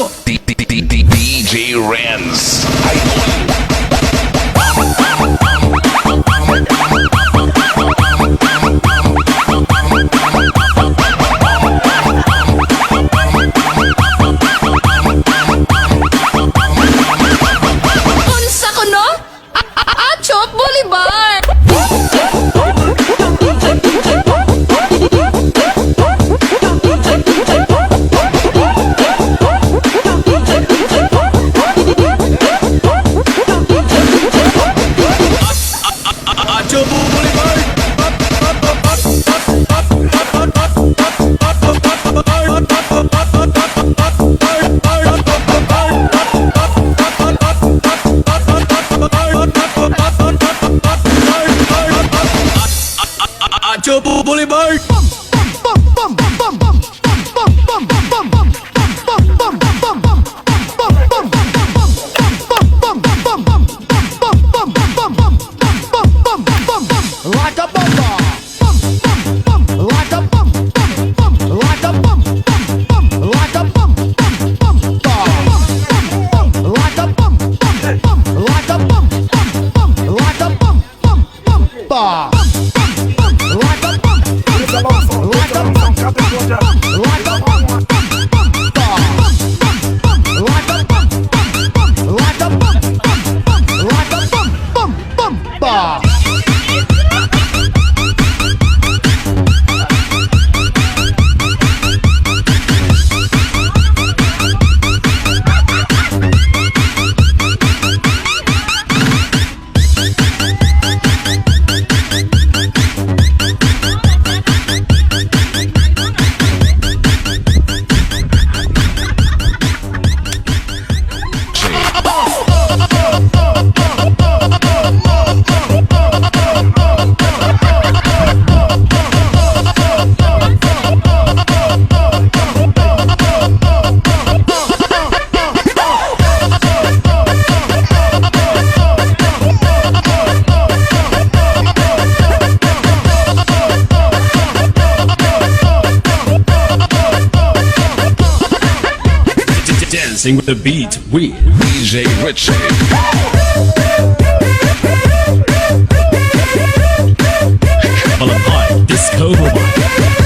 Acho! DJ Renz. Unsa ko no? Acho Bolivar! Acho Bolivar! Acho Bolivar! Like a bomber. Like a bum. Like a bum. Like a bum. Like a bum. Like a bum. Like a bum. Like a bum. Like a bum. Like a bum. Like a bum. Dancing with the beat with DJ Richie. Malapite Disco Mobile.